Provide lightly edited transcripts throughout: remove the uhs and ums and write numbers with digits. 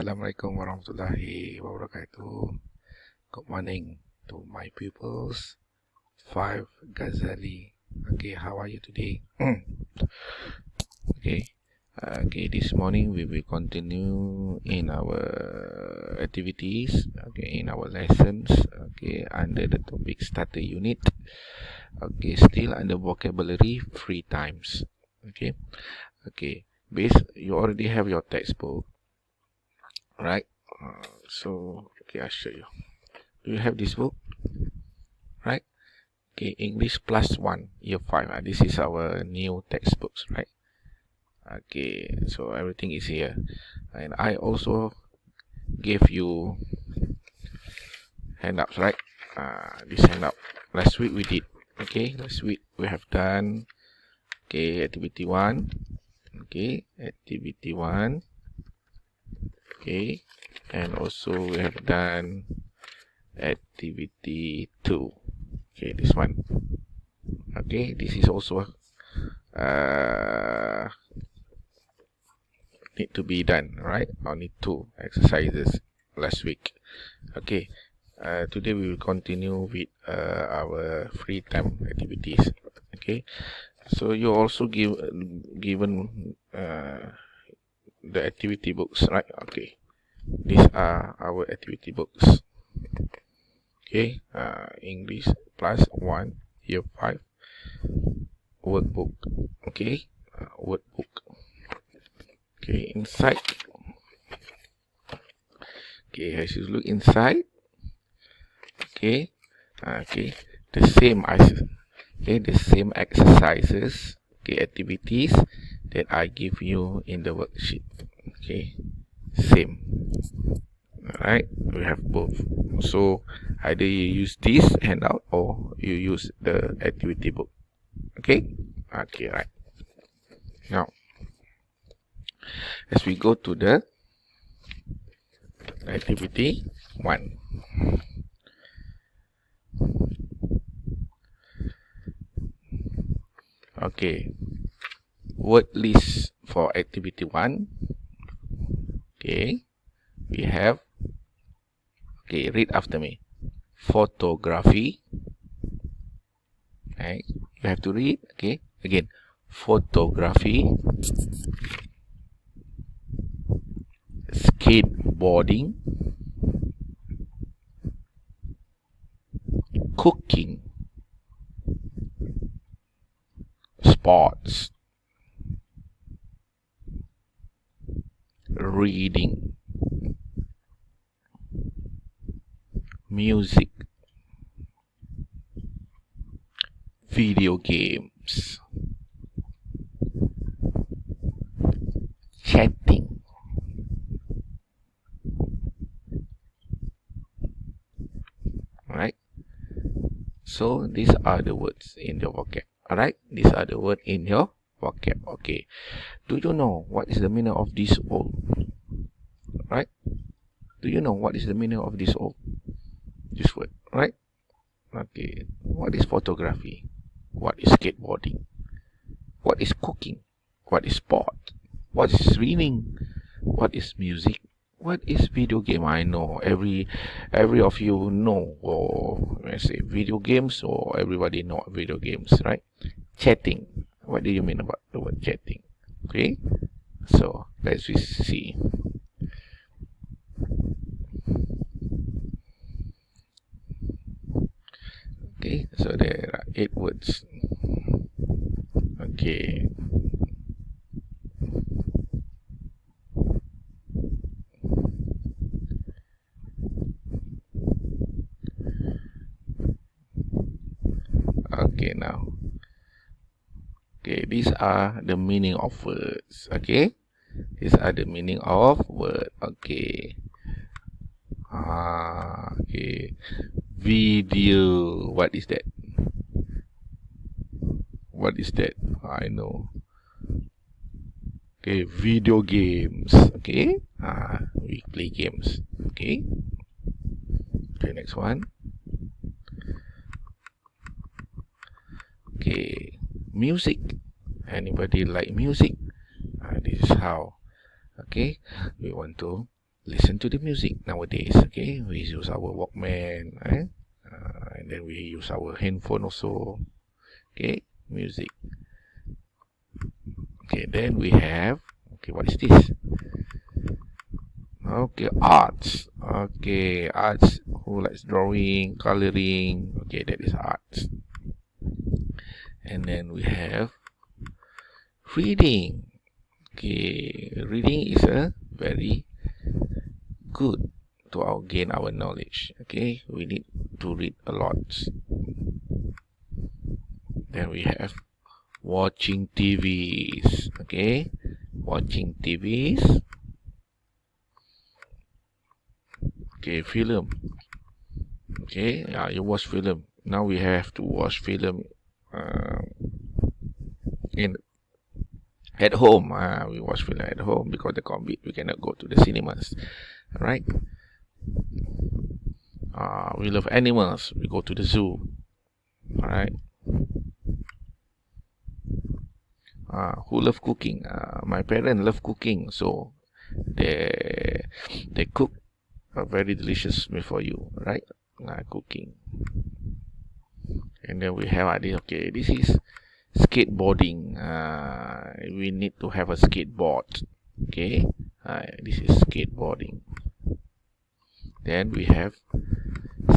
Assalamualaikum warahmatullahi wabarakatuh. Good morning to my pupils. 5 Ghazali. Okay, how are you today? Okay. This morning we will continue in our activities, in our lessons, under the topic starter unit. Still under vocabulary free times. You already have your textbook, right? I'll show you. Do you have this book? Right? English plus 1, year 5. This is our new textbooks, right? So everything is here. And I also gave you handouts, right? This handout. Last week we did. Last week we have done activity 1. Activity 1. And also we have done activity 2. This one. This is also need to be done, right? Only 2 exercises last week. Today we will continue with our free time activities. So you also given the activity books, right? These are our activity books. English plus 1, year 5, workbook. Workbook. Inside. As you look inside. The same as the same exercises, activities that I give you in the worksheet. Same. Alright, we have both. So either you use this handout or you use the activity book. Right. Now, as we go to the activity 1. Word list for activity 1. We have, read after me. Photography. You have to read. Again, photography. Skateboarding. Cooking. Sports. Reading. Music. Video games. Chatting. Alright. So these are the words in your vocab. Alright. These are the words in your vocab. Do you know what is the meaning of this word? Right? Do you know what is the meaning of this word? This word, right? What is photography? What is skateboarding? What is cooking? What is sport? What is reading? What is music? What is video game? I know every of you know, or I say video games, or everybody know video games, right? Chatting. What do you mean about the word chatting? So let's see. So there are 8 words. Now. These are the meaning of words. These are the meaning of word. Video. What is that? What is that? I know. Video games. We play games. Next one. Music. Anybody like music? This is how we want to listen to the music nowadays. Okay, we use our Walkman, and then we use our handphone also. Okay, music. Okay, then we have, okay, what is this? Okay, arts. Okay, arts. Who likes drawing, coloring? Okay, that is arts. And then we have reading. Okay, reading is a very good to gain our knowledge. Okay, we need to read a lot. Then we have watching TVs. Okay, watching TVs. Okay, film. Okay, you watch film. Now we have to watch film in at home. We watch film at home because the COVID, we cannot go to the cinemas. Right? We love animals. We go to the zoo. Alright. Who love cooking? My parents love cooking, so they cook a very delicious meal for you, right? Cooking. And then we have this. Okay, this is skateboarding. We need to have a skateboard. Okay, this is skateboarding. Then we have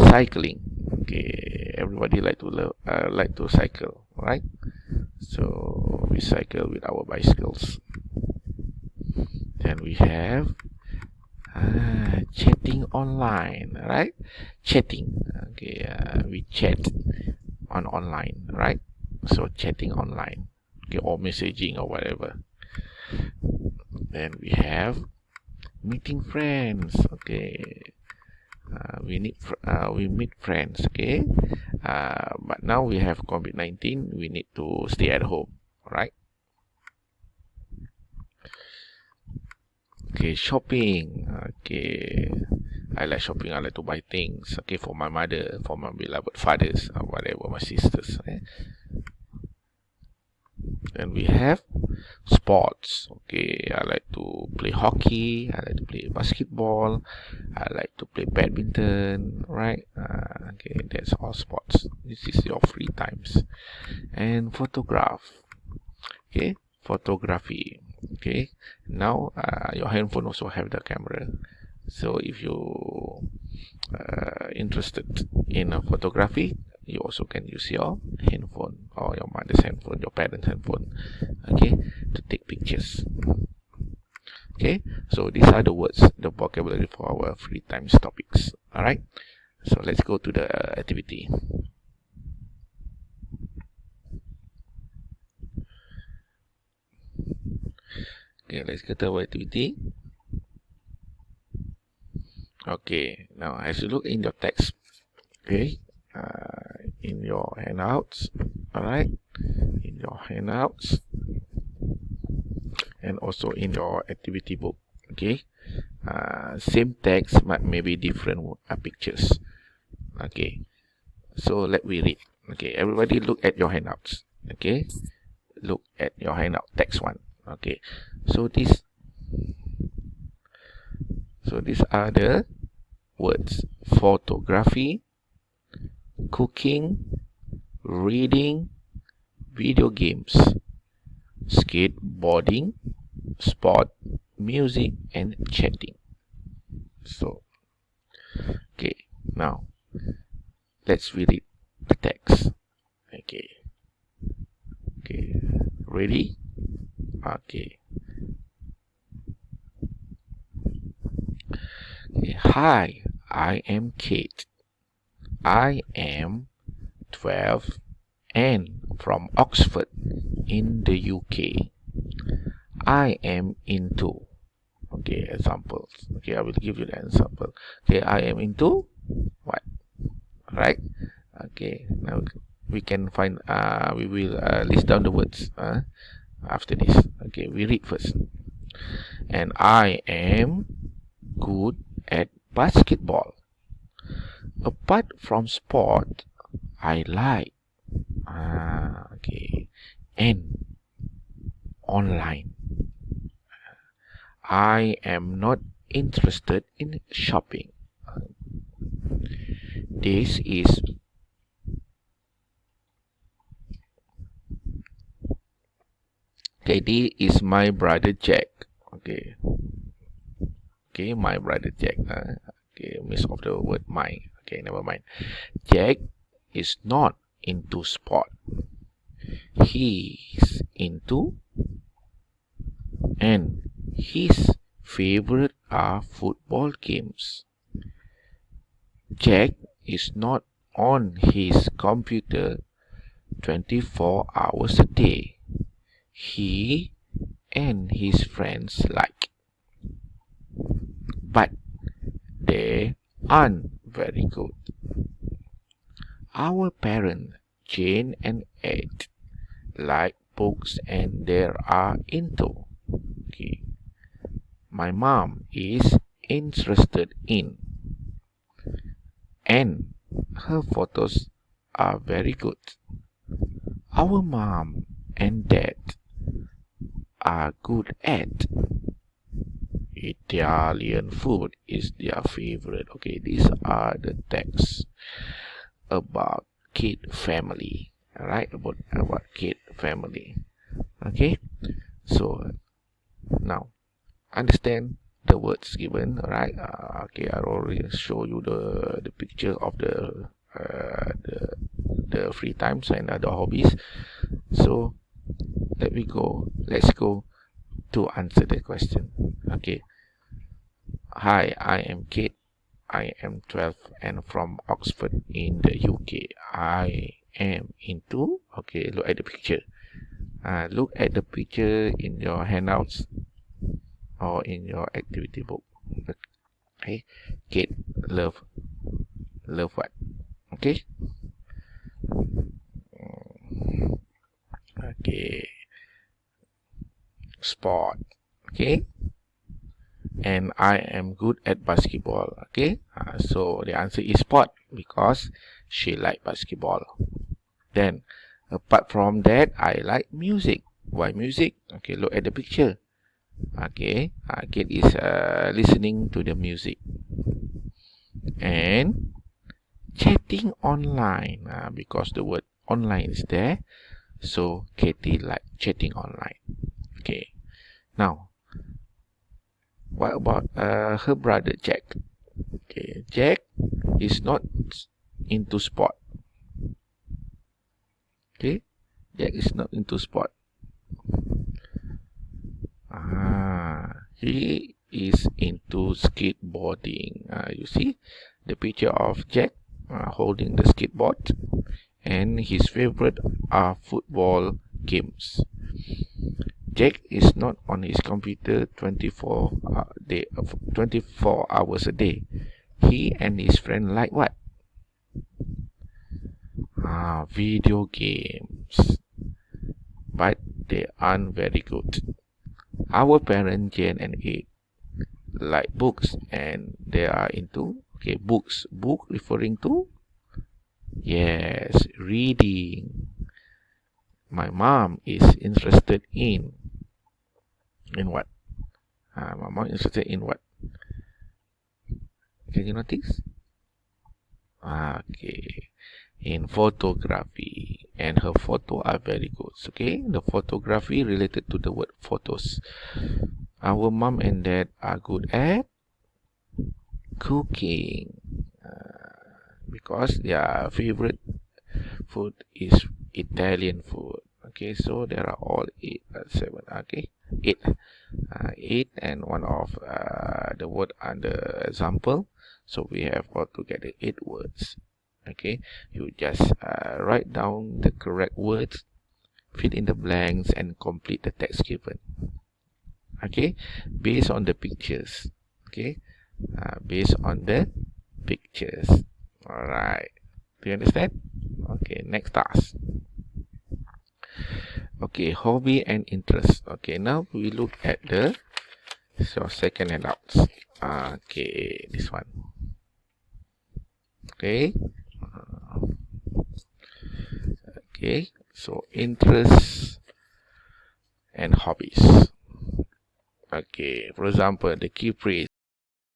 cycling. Okay, everybody like to cycle, right? So we cycle with our bicycles. Then we have chatting online, right? Chatting. Okay, we chat online, right? So chatting online, okay, or messaging or whatever. Then we have meeting friends. Okay, we meet friends. Okay, but now we have COVID-19. We need to stay at home, right? Okay, shopping. Okay, I like shopping. I like to buy things. Okay, for my mother, for my beloved fathers, or whatever, my sisters. Then we have sports. Okay, I like to play hockey. I like to play basketball. I like to play badminton. Right? Okay, that's all sports. This is your free times. And photograph. Okay, photography. Okay, now your handphone also have the camera. So if you interested in photography, you also can use your handphone or your mother's handphone, your parents' handphone, okay, to take pictures. Okay, so these are the words, the vocabulary for our free times topics. All right, so let's go to the activity. Okay, let's get to our activity. Okay, now as you look in your text, okay, in your handouts, all right, in your handouts, and also in your activity book. Okay, same text but maybe different pictures. Okay, so let me read. Okay, everybody look at your handouts. Okay, look at your handout, text one. Okay, so these are the words: photography, cooking, reading, video games, skateboarding, sport, music, and chatting. So, okay, now let's read the text. Okay, ready? Okay. Hi, I am Kate. I am 12 and from Oxford in the UK. I am into, okay, examples. Okay, I will give you the example. Okay, I am into what? Right? Okay, now we can find, we will list down the words after this. Okay, we read first. And I am good at basketball. Apart from sport, I like okay, and online. I am not interested in shopping. This is my brother Jack. Okay, my brother Jack. Miss of the word my. Okay, never mind. Jack is not into sport. He's into, and his favorite are football games. Jack is not on his computer 24 hours a day. He and his friends like, but they aren't very good. Our parents, Jane and Ed, like books and they are into. Okay. My mom is interested in, and her photos are very good. Our mom and dad are good at Italian food is their favorite. Okay, these are the texts about kid family. Alright, about kid family. Okay, so now understand the words given. Alright, okay, I already show you the picture of the free times and other hobbies. So let's go to answer the question. Okay. Hi, I am Kate. I am 12 and from Oxford in the UK. I am into. Okay, look at the picture. Look at the picture in your handouts or in your activity book. Okay, Kate love what? Okay. Okay. Sport. Okay. And I am good at basketball. Okay, so the answer is sport because she like basketball. Then apart from that, I like music. Why music? Okay, look at the picture. Okay, kid is listening to the music and chatting online, because the word online is there, so Katie like chatting online. Okay, now what about her brother Jack? Okay, Jack is not into sport. Okay, Jack is not into sport. He is into skateboarding. You see the picture of Jack holding the skateboard, and his favorite are football games. Jack is not on his computer 24 hours a day. He and his friend like what? Video games. But they aren't very good. Our parents, Jane and Ed, like books and they are into, okay, books. Book referring to? Yes, reading. My mom is interested in what? My mom is interested in what? Can you notice? Okay, in photography, and her photo are very good. Okay, the photography related to the word photos. Our mom and dad are good at cooking, because their favorite food is Italian food. Okay, so there are all 7. Okay, 8 and one of the word under example. So we have altogether 8 words. Okay, you just write down the correct words, fill in the blanks, and complete the text given. Okay, based on the pictures. Okay, based on the pictures. All right, do you understand? Okay, next task. Okay, hobby and interest. Okay, now we look at the second handouts. Okay, this one. Okay. Okay, so interests and hobbies. Okay, for example, the key phrase